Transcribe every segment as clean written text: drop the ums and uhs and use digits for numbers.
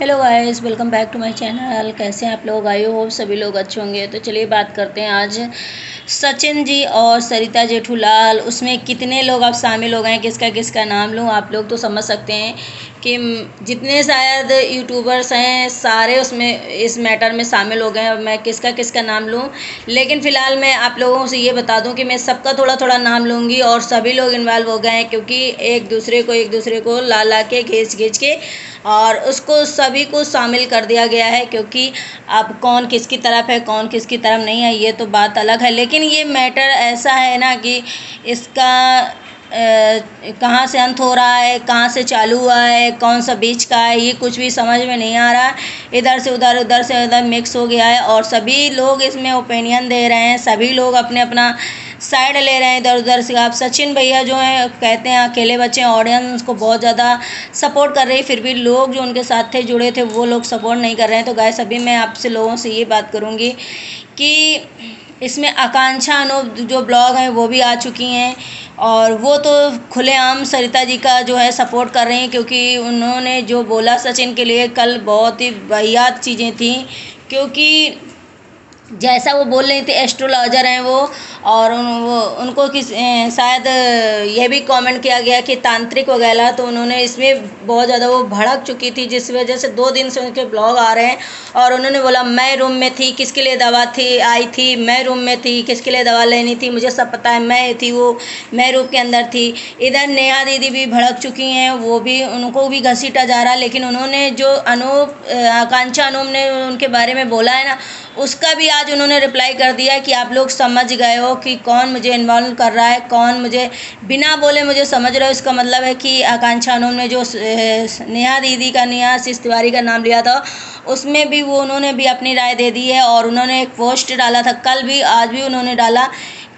Hello guys, welcome back to my channel. कैसे हैं आप लोग? आई होप सभी लोग अच्छे होंगे। तो चलिए बात करते हैं आज सचिन जी और सरिता जेठूलाल। उसमें कितने लोग अब शामिल हो गए हैं, किसका किसका नाम लूँ? आप लोग तो समझ सकते हैं कि जितने शायद यूट्यूबर्स हैं सारे उसमें इस मैटर में शामिल हो गए हैं। अब मैं किसका किसका नाम लूँ, लेकिन फ़िलहाल मैं आप लोगों से ये बता दूं कि मैं सबका थोड़ा थोड़ा नाम लूँगी और सभी लोग इन्वॉल्व हो गए हैं, क्योंकि एक दूसरे को ला ला के घींच घींच के और उसको सभी को शामिल कर दिया गया है। क्योंकि अब कौन किसकी तरफ है, कौन किसकी तरफ नहीं है, ये तो बात अलग है। लेकिन ये मैटर ऐसा है ना कि इसका कहाँ से अंत हो रहा है, कहाँ से चालू हुआ है, कौन सा बीच का है, ये कुछ भी समझ में नहीं आ रहा। इधर से उधर, उधर से उधर मिक्स हो गया है और सभी लोग इसमें ओपिनियन दे रहे हैं। सभी लोग अपने अपना साइड ले रहे हैं इधर उधर से। आप सचिन भैया जो हैं कहते हैं अकेले बच्चे हैं, ऑडियंस को बहुत ज़्यादा सपोर्ट कर रही है, फिर भी लोग जो उनके साथ थे, जुड़े थे, वो लोग सपोर्ट नहीं कर रहे हैं। तो गाइस, अभी मैं आपसे लोगों से ये बात करूँगी कि इसमें आकांक्षा अनूप जो ब्लॉग हैं वो भी आ चुकी हैं और वो तो खुलेआम सरिता जी का जो है सपोर्ट कर रही हैं, क्योंकि उन्होंने जो बोला सचिन के लिए कल बहुत ही वाहियात चीज़ें थी। क्योंकि जैसा वो बोल रही थी, एस्ट्रोलॉजर हैं वो, और वो उनको शायद ये भी कमेंट किया गया कि तांत्रिक वगैरह, तो उन्होंने इसमें बहुत ज़्यादा वो भड़क चुकी थी, जिस वजह से 2 दिन से उनके ब्लॉग आ रहे हैं। और उन्होंने बोला मैं रूम में थी, किसके लिए दवा थी आई थी, मैं रूम में थी, किसके लिए दवा लेनी थी, मुझे सब पता है, मैं थी वो, मैं रूम के अंदर थी। इधर नेहा दीदी भी भड़क चुकी हैं, वो भी, उनको भी घसीटा जा रहा। लेकिन उन्होंने जो आकांक्षा अनूप ने उनके बारे में बोला है ना, उसका भी आज उन्होंने रिप्लाई कर दिया कि आप लोग समझ गए हो कि कौन मुझे इन्वॉल्व कर रहा है, कौन मुझे बिना बोले मुझे समझ रहे हो। इसका मतलब है कि आकांक्षा अनूप ने जो नेहा दीदी का, नेहा आशीष तिवारी का नाम लिया था, उसमें भी वो उन्होंने भी अपनी राय दे दी है। और उन्होंने एक पोस्ट डाला था कल भी, आज भी उन्होंने डाला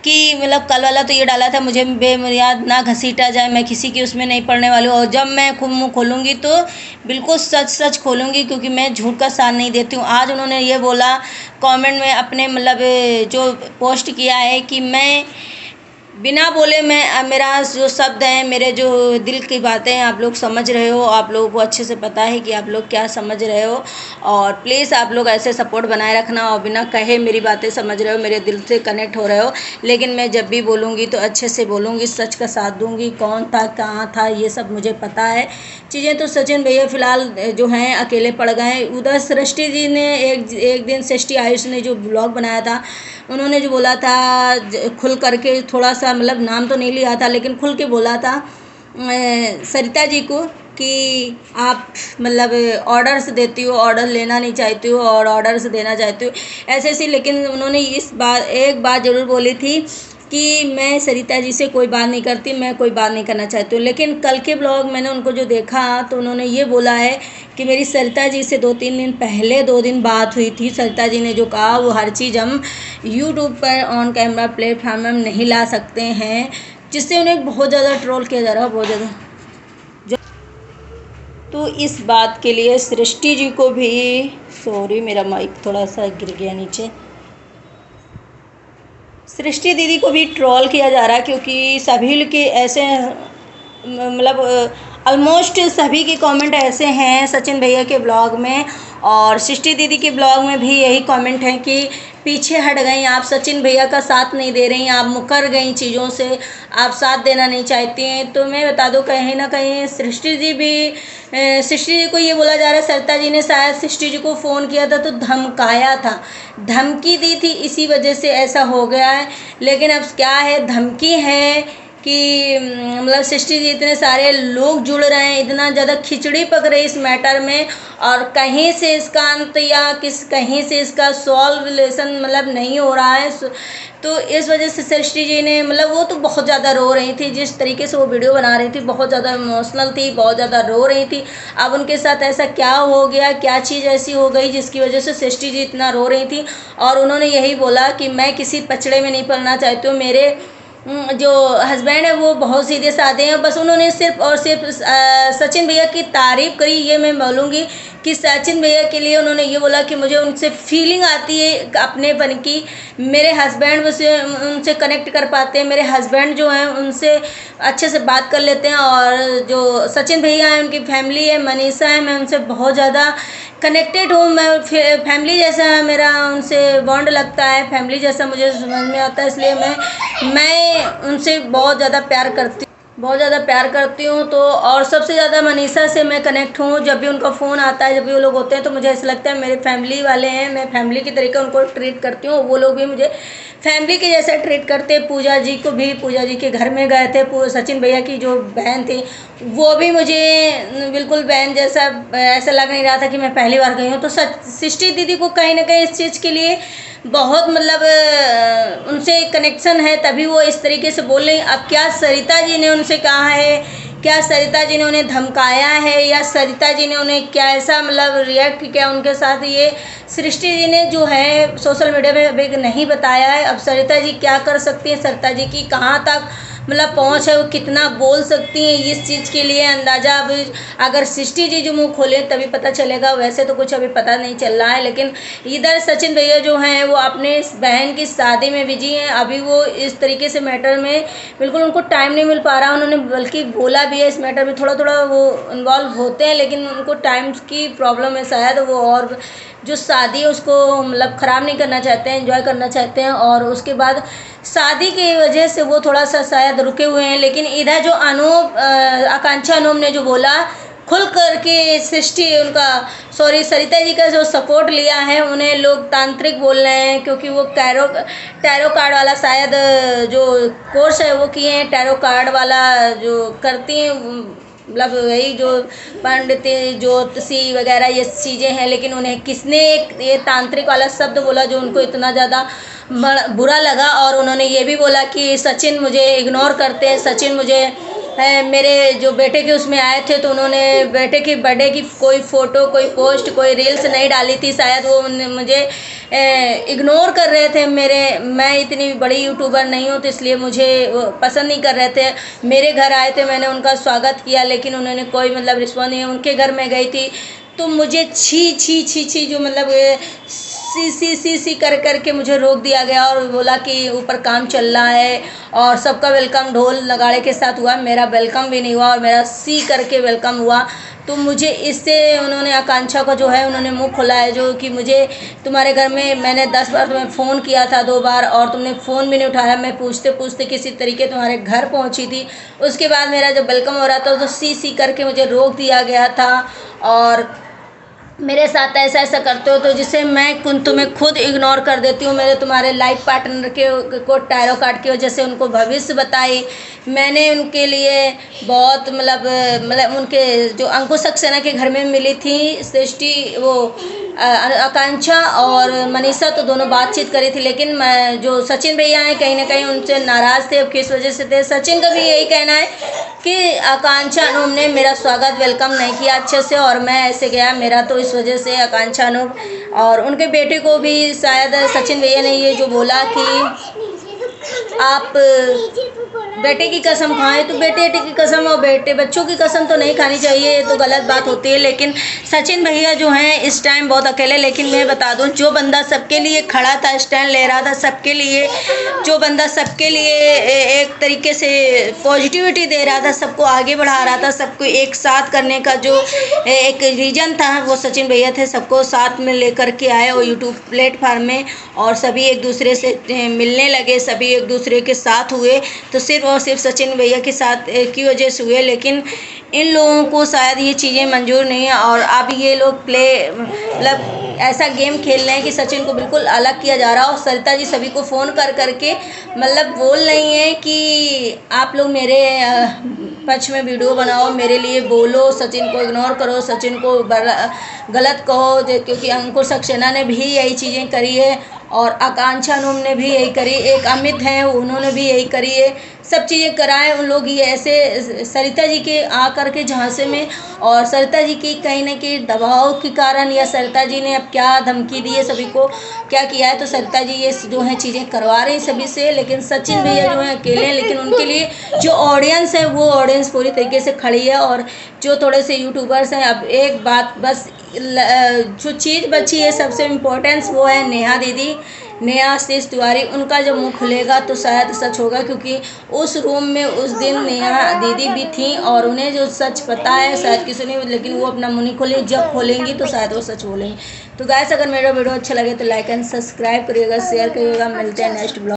कि मतलब कल वाला तो ये डाला था, मुझे बेबुनियाद ना घसीटा जाए, मैं किसी की उसमें नहीं पड़ने वाली हूँ, और जब मैं खुद मुँह खोलूँगी तो बिल्कुल सच सच खोलूँगी, क्योंकि मैं झूठ का साथ नहीं देती हूँ। आज उन्होंने ये बोला कमेंट में अपने, मतलब जो पोस्ट किया है कि मैं बिना बोले, मैं मेरा जो शब्द है, मेरे जो दिल की बातें हैं, आप लोग समझ रहे हो, आप लोगों को अच्छे से पता है कि आप लोग क्या समझ रहे हो। और प्लीज़ आप लोग ऐसे सपोर्ट बनाए रखना और बिना कहे मेरी बातें समझ रहे हो, मेरे दिल से कनेक्ट हो रहे हो। लेकिन मैं जब भी बोलूँगी तो अच्छे से बोलूँगी, सच का साथ दूँगी, कौन था कहाँ था ये सब मुझे पता है चीज़ें। तो सचिन भैया फ़िलहाल जो हैं अकेले पड़ गए। उधर सृष्टि जी ने एक दिन, सृष्टि आयुष ने जो ब्लॉग बनाया था, उन्होंने जो बोला था खुल करके, थोड़ा सा मतलब नाम तो नहीं लिया था लेकिन खुल के बोला था सरिता जी को कि आप मतलब ऑर्डर्स देती हो, ऑर्डर लेना नहीं चाहती हो और ऑर्डर्स देना चाहती हो, ऐसे ऐसे। लेकिन उन्होंने इस बार एक बात ज़रूर बोली थी कि मैं सरिता जी से कोई बात नहीं करती, मैं कोई बात नहीं करना चाहती हूँ। लेकिन कल के ब्लॉग मैंने उनको जो देखा तो उन्होंने ये बोला है कि मेरी सरिता जी से 2-3 दिन पहले 2 दिन बात हुई थी। सरिता जी ने जो कहा वो हर चीज़ हम यूट्यूब पर ऑन कैमरा प्लेटफार्म में हम नहीं ला सकते हैं, जिससे उन्हें बहुत ज़्यादा ट्रोल किया जा रहा है, बहुत ज़्यादा। तो इस बात के लिए सृष्टि जी को भी, सॉरी मेरा माइक थोड़ा सा गिर गया नीचे, सृष्टि दीदी को भी ट्रोल किया जा रहा है, क्योंकि सभी के ऐसे, मतलब ऑलमोस्ट सभी के कमेंट ऐसे हैं सचिन भैया के ब्लॉग में। और सृष्टि दीदी के ब्लॉग में भी यही कमेंट है कि पीछे हट गई आप, सचिन भैया का साथ नहीं दे रही, आप मुकर गई चीज़ों से, आप साथ देना नहीं चाहती हैं। तो मैं बता दूं, कहीं ना कहीं सृष्टि जी भी, सृष्टि जी को ये बोला जा रहा है सरिता जी ने शायद सृष्टि जी को फ़ोन किया था तो धमकाया था, धमकी दी थी, इसी वजह से ऐसा हो गया है। लेकिन अब क्या है, धमकी है कि मतलब सृष्टि जी, इतने सारे लोग जुड़ रहे हैं, इतना ज़्यादा खिचड़ी पक रही इस मैटर में, और कहीं से इसका अंत या कहीं से इसका सॉल्वेशन मतलब नहीं हो रहा है। तो इस वजह से सृष्टि जी ने, मतलब वो तो बहुत ज़्यादा रो रही थी, जिस तरीके से वो वीडियो बना रही थी बहुत ज़्यादा इमोशनल थी, बहुत ज़्यादा रो रही थी। अब उनके साथ ऐसा क्या हो गया, क्या चीज़ ऐसी हो गई जिसकी वजह से सृष्टि जी इतना रो रही थी। और उन्होंने यही बोला कि मैं किसी पचड़े में नहीं पड़ना चाहती हूँ, मेरे जो हस्बैंड है वो बहुत सीधे साधे हैं। बस उन्होंने सिर्फ और सिर्फ सचिन भैया की तारीफ़ करी, ये मैं बोलूँगी कि सचिन भैया के लिए उन्होंने ये बोला कि मुझे उनसे फीलिंग आती है अपनेपन की। मेरे हस्बैंड मुझसे उनसे कनेक्ट कर पाते हैं, मेरे हस्बैंड जो हैं उनसे अच्छे से बात कर लेते हैं। और जो सचिन भैया हैं उनकी फैमिली है, मनीषा है, मैं उनसे बहुत ज़्यादा कनेक्टेड हूँ। मैं फैमिली जैसा मेरा उनसे बॉन्ड लगता है, फैमिली जैसा मुझे समझ में आता है। इसलिए मैं उनसे बहुत ज़्यादा प्यार करती हूँ। तो और सबसे ज़्यादा मनीषा से मैं कनेक्ट हूँ। जब भी उनका फ़ोन आता है, जब भी वो लोग होते हैं, तो मुझे ऐसा लगता है मेरे फैमिली वाले हैं, मैं फैमिली की तरीके उनको ट्रीट करती हूँ, वो लोग भी मुझे फैमिली के जैसा ट्रीट करते। पूजा जी को भी, पूजा जी के घर में गए थे, सचिन भैया की जो बहन थी वो भी मुझे बिल्कुल बहन जैसा, ऐसा लग नहीं रहा था कि मैं पहली बार गई हूँ। तो सृष्टि दीदी को कहीं ना कहीं इस चीज़ के लिए बहुत मतलब उनसे कनेक्शन है, तभी वो इस तरीके से बोल रही। अब क्या सरिता जी ने उनसे कहा है, क्या सरिता जी ने उन्हें धमकाया है, या सरिता जी ने उन्हें क्या ऐसा मतलब रिएक्ट किया उनके साथ, ये सृष्टि जी ने जो है सोशल मीडिया में अभी नहीं बताया है। अब सरिता जी क्या कर सकती है, सरिता जी की कहाँ तक मतलब पहुँच है, वो कितना बोल सकती हैं, इस चीज़ के लिए अंदाज़ा अब अगर सृष्टि जी जो मुंह खोले तभी पता चलेगा। वैसे तो कुछ अभी पता नहीं चल रहा है। लेकिन इधर सचिन भैया जो हैं वो अपने बहन की शादी में बिजी हैं। अभी वो इस तरीके से मैटर में बिल्कुल उनको टाइम नहीं मिल पा रहा। उन्होंने बल्कि बोला भी है इस मैटर में थोड़ा थोड़ा वो इन्वॉल्व होते हैं, लेकिन उनको टाइम की प्रॉब्लम है शायद। वो और जो शादी है उसको मतलब ख़राब नहीं करना चाहते हैं, एंजॉय करना चाहते हैं। और उसके बाद शादी की वजह से वो थोड़ा सा शायद रुके हुए हैं। लेकिन इधर जो आकांक्षा अनूप ने जो बोला खुल करके, सृष्टि उनका सरिता जी का जो सपोर्ट लिया है, उन्हें लोग तांत्रिक बोल रहे हैं, क्योंकि वो टैरो कार्ड वाला शायद जो कोर्स है वो किए हैं। टैरो कार्ड वाला जो करती हैं मतलब वही जो पंडित ज्योतिषी वगैरह ये चीज़ें हैं। लेकिन उन्हें किसने ये तांत्रिक वाला शब्द बोला जो उनको इतना ज़्यादा बुरा लगा। और उन्होंने ये भी बोला कि सचिन मुझे इग्नोर करते हैं, सचिन मुझे मेरे जो बेटे के उसमें आए थे तो उन्होंने बेटे की बर्थडे की कोई फ़ोटो, कोई पोस्ट, कोई रील्स नहीं डाली थी। शायद वो मुझे इग्नोर कर रहे थे। मैं इतनी बड़ी यूट्यूबर नहीं हूँ, तो इसलिए मुझे वो पसंद नहीं कर रहे थे। मेरे घर आए थे, मैंने उनका स्वागत किया, लेकिन उन्होंने कोई मतलब रिस्पॉन्स नहीं। उनके घर में गई थी तो मुझे छी छी छी छी जो मतलब सी कर करके मुझे रोक दिया गया। और बोला कि ऊपर काम चल रहा है और सबका वेलकम ढोल नगाड़े के साथ हुआ, मेरा वेलकम भी नहीं हुआ और मेरा सी करके वेलकम हुआ। तो मुझे इससे उन्होंने आकांक्षा को जो है उन्होंने मुंह खोला है, जो कि मुझे तुम्हारे घर में मैंने 10 बार तुम्हें फ़ोन किया था, 2 बार, और तुमने फ़ोन भी नहीं उठाया। मैं पूछते पूछते किसी तरीके तुम्हारे घर पहुंची थी। उसके बाद मेरा जब वेलकम हो रहा था तो सी करके मुझे रोक दिया गया था। और मेरे साथ ऐसा ऐसा करते हो तो जिससे मैं तुम्हें खुद इग्नोर कर देती हूँ। मेरे तुम्हारे लाइफ पार्टनर को टैरो कार्ड की वजह से उनको भविष्य बताई मैंने। उनके लिए बहुत मतलब उनके जो अंकुश सक्सेना के घर में मिली थी सृष्टि, वो आकांक्षा और मनीषा, तो दोनों बातचीत करी थी। लेकिन जो सचिन भैया हैं कहीं ना कहीं उनसे नाराज़ थे। अब किस वजह से थे, सचिन का भी यही कहना है कि आकांक्षा अनूप ने मेरा स्वागत वेलकम नहीं किया अच्छे से और मैं ऐसे गया, मेरा तो इस वजह से आकांक्षा अनूप। और उनके बेटे को भी शायद सचिन भैया ने ये जो बोला कि आप बेटे की कसम खाएं, तो बेटे की कसम और बच्चों की कसम तो नहीं खानी चाहिए, ये तो गलत बात होती है। लेकिन सचिन भैया जो हैं इस टाइम बहुत अकेले। लेकिन मैं बता दूं, जो बंदा सबके लिए खड़ा था, स्टैंड ले रहा था सबके लिए, जो बंदा सबके लिए एक तरीके से पॉजिटिविटी दे रहा था, सबको आगे बढ़ा रहा था, सबको एक साथ करने का जो एक रीजन था, वो सचिन भैया थे। सबको साथ में लेकर के आए और यूट्यूब प्लेटफार्म में, और सभी एक दूसरे से मिलने लगे, सभी एक दूसरे के साथ हुए। तो सिर्फ और सिर्फ सचिन भैया के साथ की वजह से हुए। लेकिन इन लोगों को शायद ये चीज़ें मंजूर नहीं है और अब ये लोग मतलब ऐसा गेम खेल रहे हैं कि सचिन को बिल्कुल अलग किया जा रहा है। और सरिता जी सभी को फ़ोन कर करके मतलब बोल रही हैं कि आप लोग मेरे पक्ष में वीडियो बनाओ, मेरे लिए बोलो, सचिन को इग्नोर करो, सचिन को गलत कहो, क्योंकि अंकुश सक्सेना ने भी यही चीज़ें करी है और आकांक्षा अनूप ने भी यही करी, एक अमित हैं उन्होंने भी यही करी है। सब चीज़ें कराएं उन लोग। ये ऐसे सरिता जी के आकर के झांसे में, और सरिता जी की कहीं ना कहीं दबाव के कारण, या सरिता जी ने अब क्या धमकी दी है सभी को, क्या किया है, तो सरिता जी ये जो है चीज़ें करवा रही सभी से। लेकिन सचिन भैया जो है अकेले हैं, लेकिन उनके लिए जो ऑडियंस है वो ऑडियंस पूरी तरीके से खड़ी है। और जो थोड़े से यूट्यूबर्स हैं, अब एक बात बस जो चीज़ बची है सबसे इम्पोर्टेंस, वो है नेहा दीदी, नेहा आशीष तिवारी। उनका जब मुंह खुलेगा तो शायद सच होगा, क्योंकि उस रूम में उस दिन नेहा दीदी भी थी और उन्हें जो सच पता है शायद किसी ने, लेकिन वो अपना मुंह नहीं खोले, जब खोलेंगी तो शायद वो सच बोलेंगी। तो गाइस, अगर मेरा वीडियो अच्छा लगे तो लाइक एंड सब्सक्राइब करिएगा, शेयर करिएगा। मिलते हैं नेक्स्ट ब्लॉग।